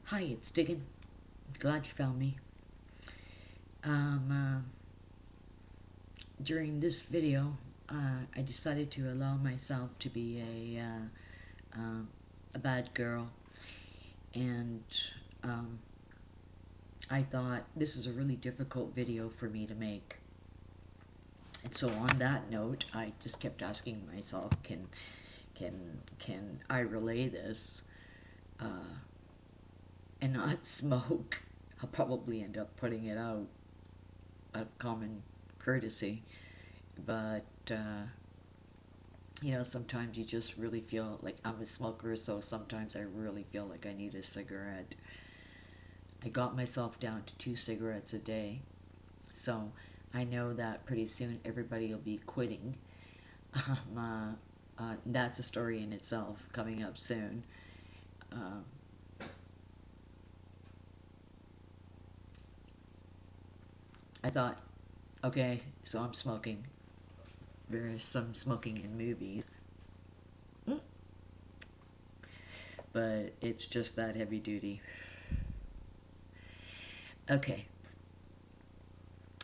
Hi, it's Diggin. Glad you found me. Um, uh, During this video, I decided to allow myself to be a bad girl, and um, I thought this is a really difficult video for me to make. And so, on that note, I just kept asking myself, can I relay this and not smoke? I'll probably end up putting it out of common courtesy. But sometimes you just really feel like I'm a smoker, so sometimes I really feel like I need a cigarette. I got myself down to 2 cigarettes a day, so I know that pretty soon everybody will be quitting. That's a story in itself coming up soon. Um, I thought, okay, so I'm smoking. There's some smoking in movies, but it's just that heavy duty. Okay,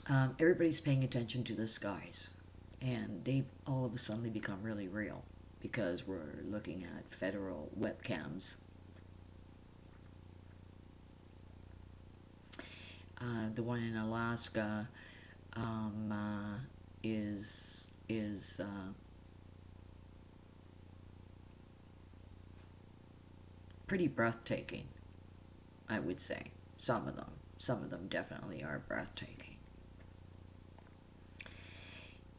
everybody's paying attention to the skies, and they've all of a sudden become really real because we're looking at federal webcams. The one in Alaska is pretty breathtaking, I would say. Some of them definitely are breathtaking.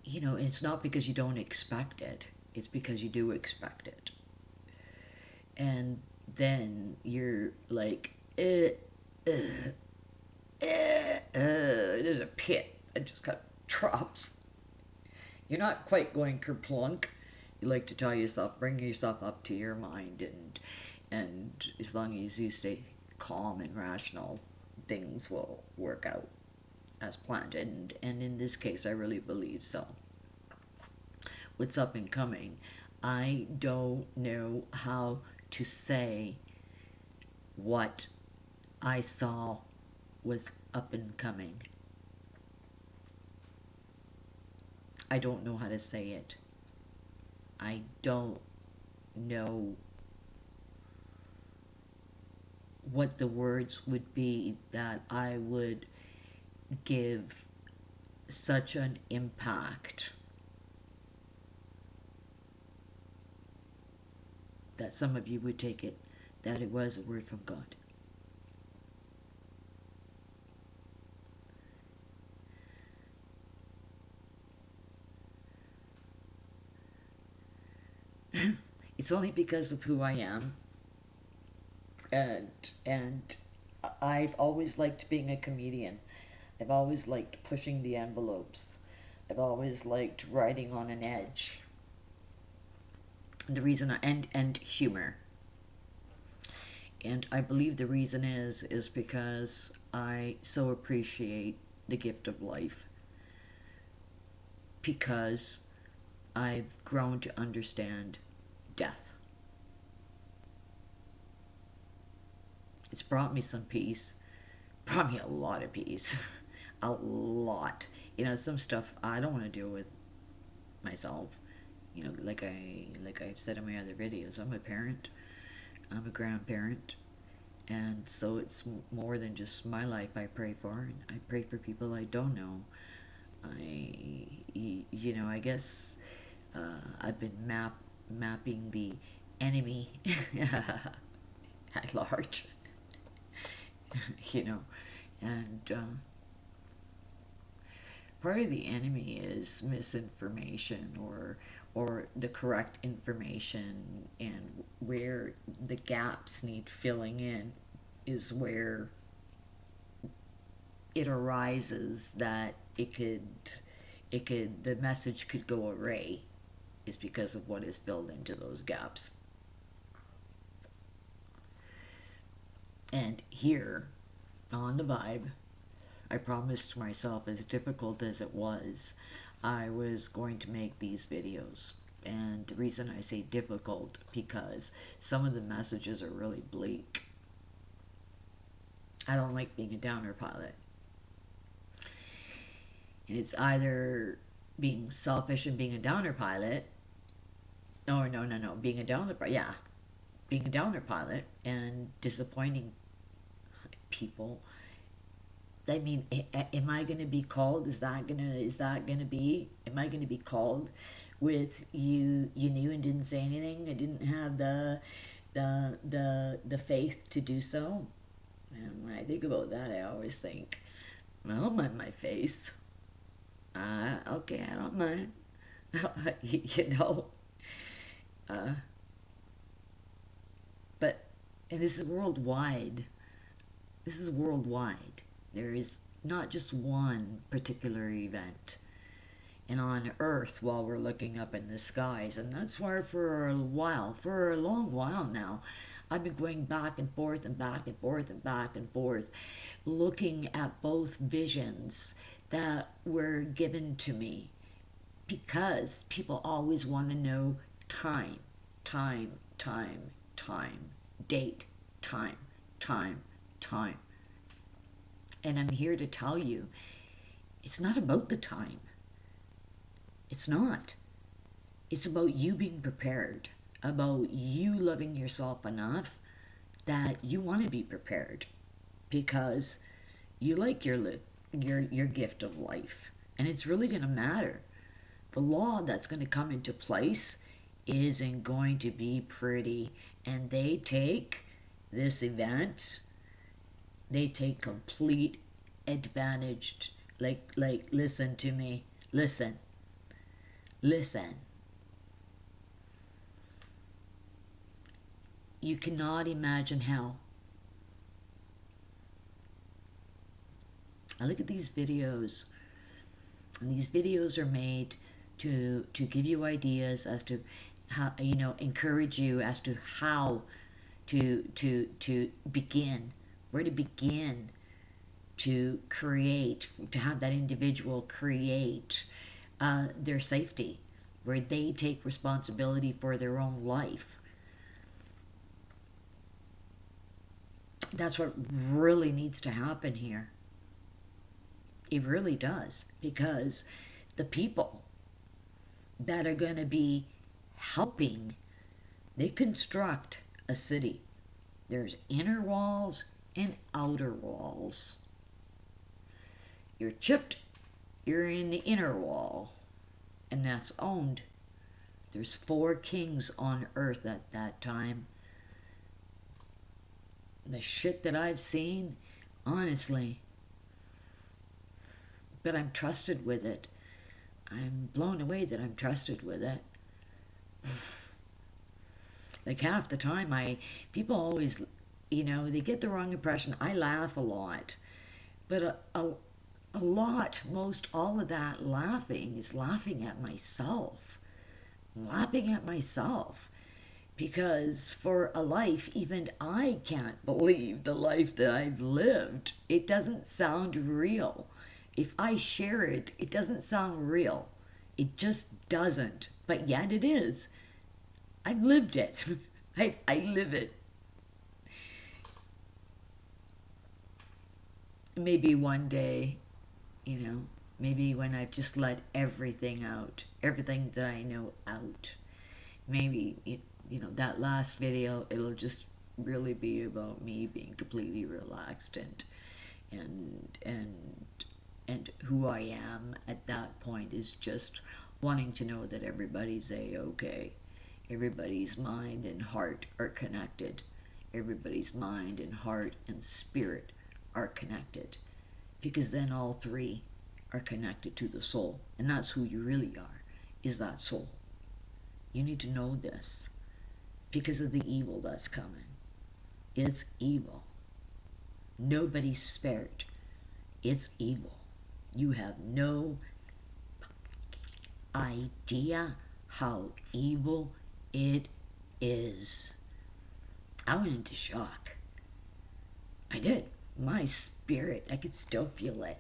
It's not because you don't expect it, it's because you do expect it. And then you're like, there's a pit that just kind of drops. You're not quite going kerplunk. You like to tell yourself, bring yourself up to your mind, and as long as you stay calm and rational, things will work out as planned. And in this case, I really believe so. What's up and coming? I don't know how to say what I saw was up and coming. I don't know how to say it. I don't know what the words would be that I would give such an impact that some of you would take it that it was a word from God. It's only because of who I am, and I've always liked being a comedian. I've always liked pushing the envelopes. I've always liked writing on an edge. The reason and humor. And I believe the reason is because I so appreciate the gift of life, because I've grown to understand death. It's brought me some peace, brought me a lot of peace, a lot. Some stuff I don't want to deal with myself. Like I've said in my other videos, I'm a parent, I'm a grandparent, and so it's more than just my life I pray for. And I pray for people I don't know. I guess I've been mapping the enemy at large, you know, and part of the enemy is misinformation or the correct information, and where the gaps need filling in is where it arises that the message could go array, is because of what is filled into those gaps. And here on the vibe, I promised myself, as difficult as it was, I was going to make these videos. And the reason I say difficult, because some of the messages are really bleak. I don't like being a downer pilot. And it's either being selfish and being a downer pilot. No, no, no, no. Being a downer, yeah, being a downer pilot and disappointing people. I mean, am I going to be called? Is that gonna be? Am I going to be called with you knew and didn't say anything? I didn't have the faith to do so. And when I think about that, I always think, well, I don't mind my face. Okay, I don't mind. you know. Uh, but and this is worldwide. This is worldwide. There is not just one particular event. And on Earth, while we're looking up in the skies, and that's why for a long while now, I've been going back and forth and back and forth and back and forth, looking at both visions that were given to me, because people always want to know time, time, time, time, date, time, time, time. And I'm here to tell you, it's not about the time. It's not. It's about you being prepared, about you loving yourself enough that you want to be prepared, because you like your gift of life, and it's really going to matter. The law that's going to come into place isn't going to be pretty, and they take this event, they take complete advantage. Like listen to me, listen. You cannot imagine how. I look at these videos, and these videos are made to give you ideas as to how, encourage you as to how to begin, where to begin to create, to have that individual create their safety, where they take responsibility for their own life. That's what really needs to happen here. It really does, because the people that are going to be helping, they construct a city. There's inner walls and outer walls. You're chipped, you're in the inner wall, and that's owned. There's 4 kings on earth at that time. The shit that I've seen, honestly, but I'm trusted with it. I'm blown away that I'm trusted with it. Like half the time, people always, they get the wrong impression. I laugh a lot, but a lot, most all of that laughing is laughing at myself. I'm laughing at myself, because for a life, even I can't believe the life that I've lived. It doesn't sound real. If I share it, it doesn't sound real. It just doesn't. But yet it is. I've lived it. I live it. Maybe one day, maybe when I've just let everything out, everything that I know out, maybe, that last video, it'll just really be about me being completely relaxed and who I am at that point is just wanting to know that everybody's A-okay. Everybody's mind and heart are connected. Everybody's mind and heart and spirit are connected. Because then all 3 are connected to the soul. And that's who you really are, is that soul. You need to know this because of the evil that's coming. It's evil. Nobody's spared. It's evil. You have no idea how evil it is. I went into shock. I did. My spirit, I could still feel it.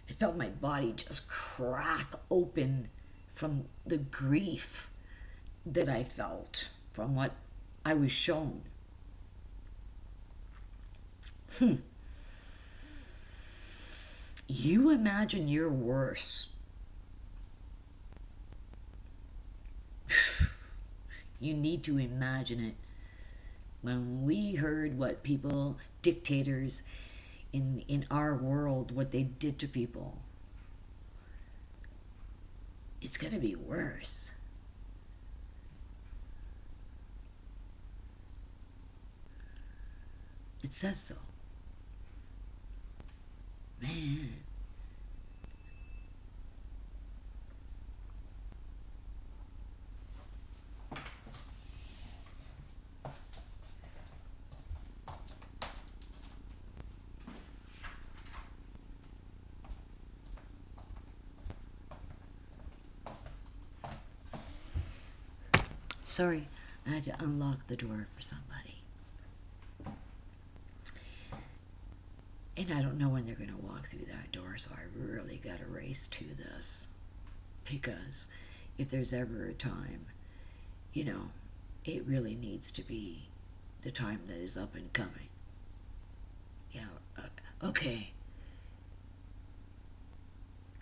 I felt my body just crack open from the grief that I felt from what I was shown. You imagine your worst. You need to imagine it. When we heard what people, dictators in our world, what they did to people, it's going to be worse. It says so. Man. Sorry, I had to unlock the door for somebody. And I don't know when they're going to walk through that door, so I really got to race to this. Because if there's ever a time, you know, it really needs to be the time that is up and coming. You know, okay.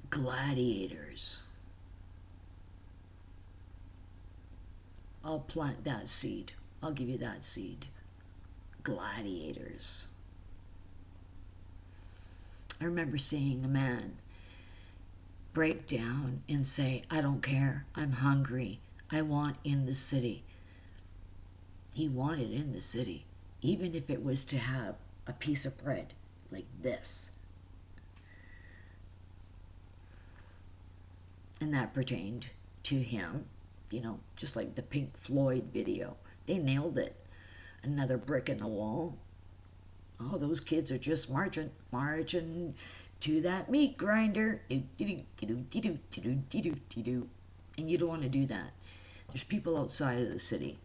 Gladiators. I'll plant that seed. I'll give you that seed. Gladiators. I remember seeing a man break down and say, I don't care. I'm hungry. I want in the city. He wanted in the city, even if it was to have a piece of bread like this. And that pertained to him, you know, just like the Pink Floyd video. They nailed it. Another brick in the wall. Oh, those kids are just marching to that meat grinder. And you don't want to do that. There's people outside of the city.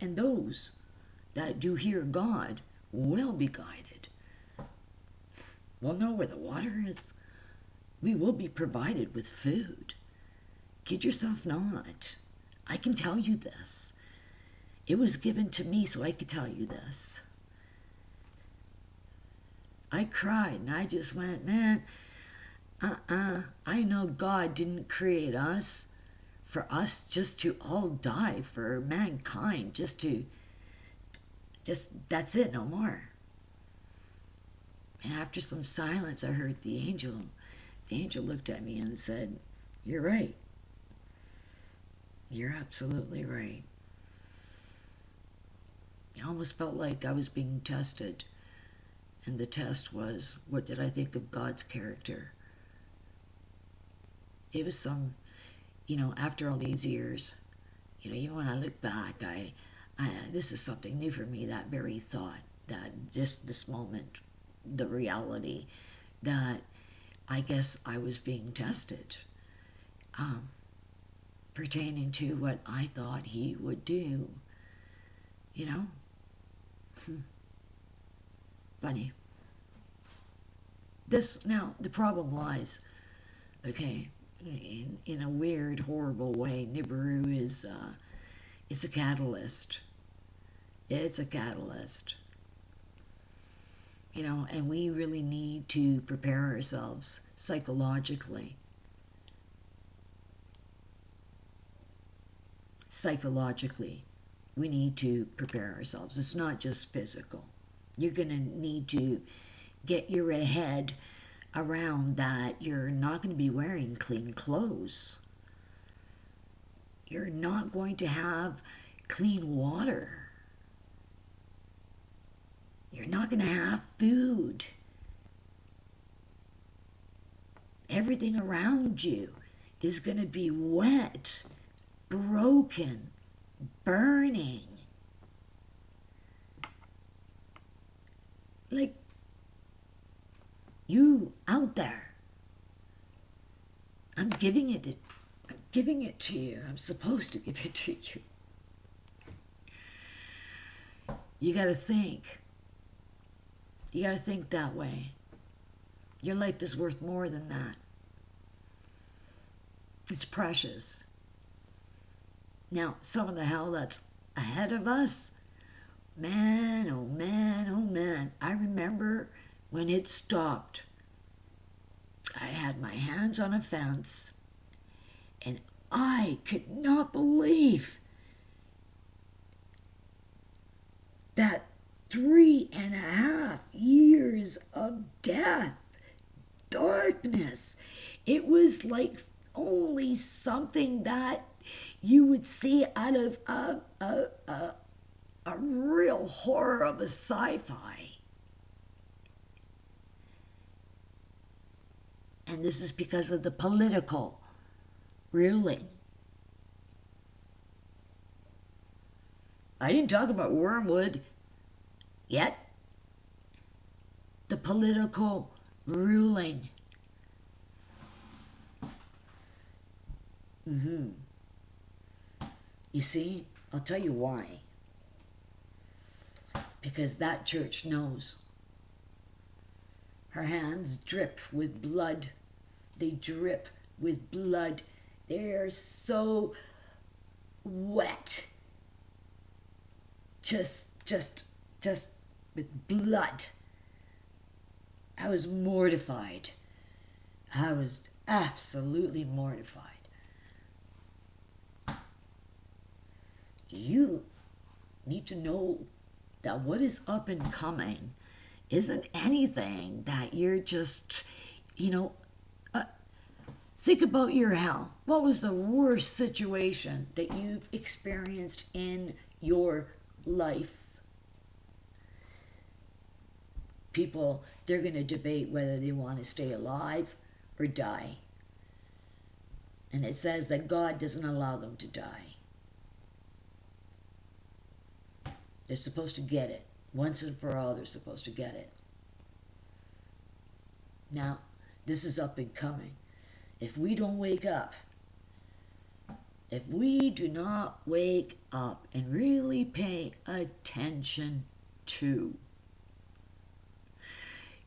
And those that do hear God will be guided. We'll know where the water is. We will be provided with food. Kid yourself not. I can tell you this. It was given to me so I could tell you this. I cried and I just went, man, I know God didn't create us for us just to all die, for mankind, just that's it, no more. And after some silence, I heard the angel. The angel looked at me and said, you're right. You're absolutely right. I almost felt like I was being tested. And the test was, what did I think of God's character? It was some, you know, after all these years, you know, even when I look back, this is something new for me, that very thought, that just this moment, the reality that I guess I was being tested, pertaining to what I thought he would do, you know? Funny. Now, the problem lies, okay, in a weird, horrible way. Nibiru is, it's a catalyst. It's a catalyst. You know, and we really need to prepare ourselves psychologically. Psychologically, we need to prepare ourselves. It's not just physical. You're going to need to get your head around that you're not going to be wearing clean clothes. You're not going to have clean water. You're not going to have food. Everything around you is going to be wet, broken, burning. Like, you out there, I'm giving it to you. I'm supposed to give it to you. You got to think. You got to think that way. Your life is worth more than that. It's precious. Now, some of the hell that's ahead of us, man, oh man, oh man. I remember when it stopped. I had my hands on a fence, and I could not believe that 3.5 years of death, darkness, it was like only something that you would see out of a real horror of a sci-fi. And this is because of the political ruling. I didn't talk about Wormwood yet. The political ruling. You see, I'll tell you why. Because that church knows. Her hands drip with blood. They drip with blood. They are so wet. Just with blood. I was mortified. I was absolutely mortified. You need to know that what is up and coming isn't anything that you're just, think about your hell. What was the worst situation that you've experienced in your life? People, they're going to debate whether they want to stay alive or die. And it says that God doesn't allow them to die. They're supposed to get it. Once and for all, they're supposed to get it. Now, this is up and coming. If we don't wake up, if we do not wake up and really pay attention to,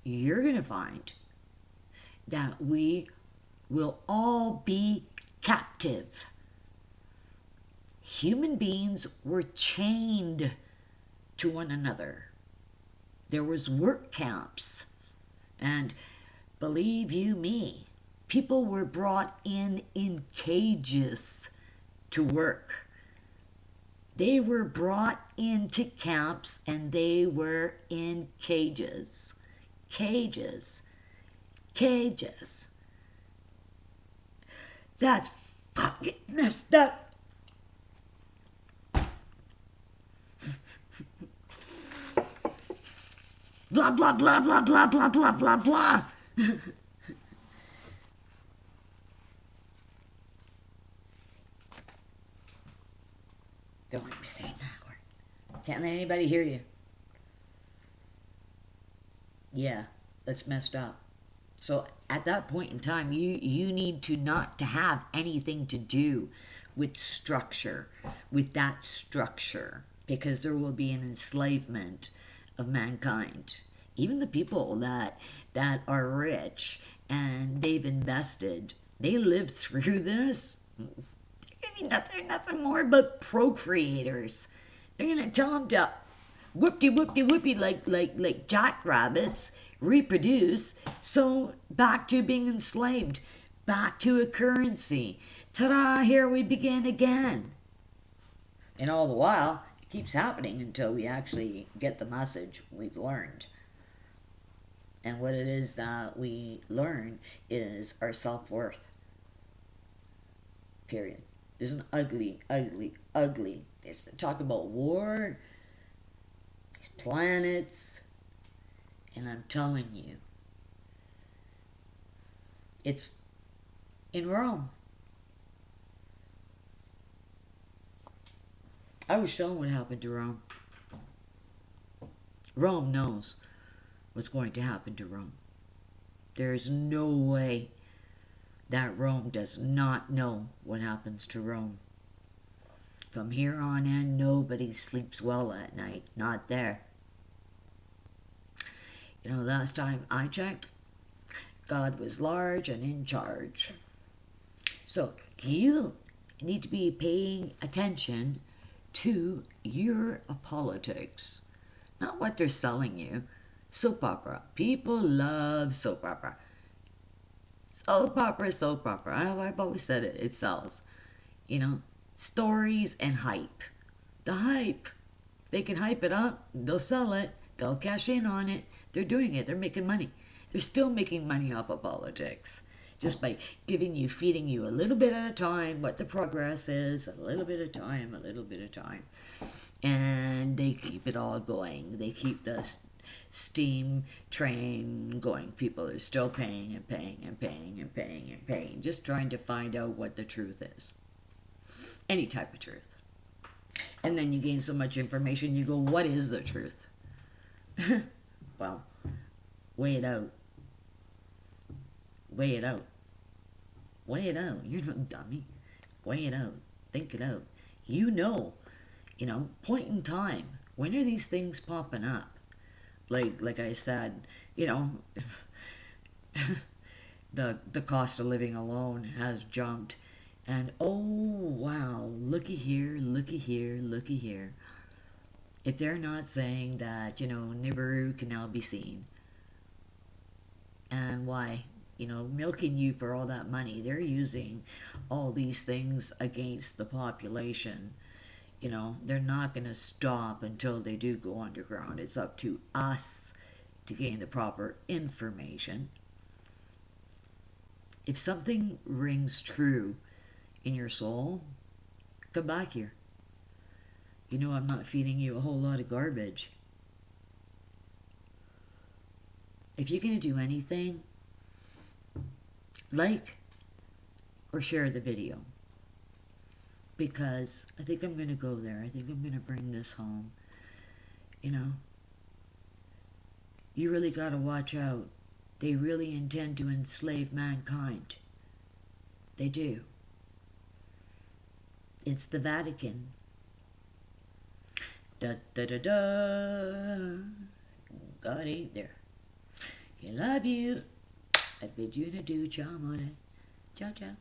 you're going to find that we will all be captive. Human beings were chained to one another. There was work camps, and believe you me, people were brought in cages to work. They were brought into camps and they were in cages. Cages. Cages. That's fucking messed up. Blah, blah, blah, blah, blah, blah, blah, blah, blah. Don't let me say that word. Can't let anybody hear you. Yeah, that's messed up. So at that point in time, you need to not to have anything to do with structure, with that structure, because there will be an enslavement of mankind. Even the people that are rich and they've invested, they lived through this. They're nothing more but procreators. They're gonna tell them to whoopty like jackrabbits, reproduce. So back to being enslaved, back to a currency. Ta-da! Here we begin again. And all the while, it keeps happening until we actually get the message we've learned. And what it is that we learn is our self-worth. Period. There's an ugly. They talk about war, these planets, and I'm telling you, it's in Rome. I was shown what happened to Rome. Rome knows what's going to happen to Rome. There's no way that Rome does not know what happens to Rome. From here on in, nobody sleeps well at night. Not there. Last time I checked, God was large and in charge. So you need to be paying attention to your politics, not what they're selling you. Soap opera. People love soap opera. Soap opera. I've always said it. It sells. You know, stories and hype. The hype. They can hype it up. They'll sell it. They'll cash in on it. They're doing it. They're making money. They're still making money off of politics. Just by feeding you a little bit at a time what the progress is, a little bit of time, a little bit of time. And they keep it all going. They keep the steam train going. People are still paying and paying and paying and paying and paying, just trying to find out what the truth is. Any type of truth. And then you gain so much information, you go, what is the truth? Well, weigh it out. Weigh it out. Weigh it out. You're no dummy. Weigh it out. Think it out. You know, point in time. When are these things popping up? Like I said, the cost of living alone has jumped. And oh wow, looky here, looky here, looky here. If they're not saying that, Nibiru can now be seen. And why? Milking you for all that money. They're using all these things against the population. They're not going to stop until they do go underground. It's up to us to gain the proper information. If something rings true in your soul, come back here. I'm not feeding you a whole lot of garbage. If you're going to do anything, like or share the video. Because I think I'm going to go there. I think I'm going to bring this home. You really got to watch out. They really intend to enslave mankind. They do. It's the Vatican. Da da da da. God ain't there. I love you. I bid you to do, ciao, amore. Ciao, ciao.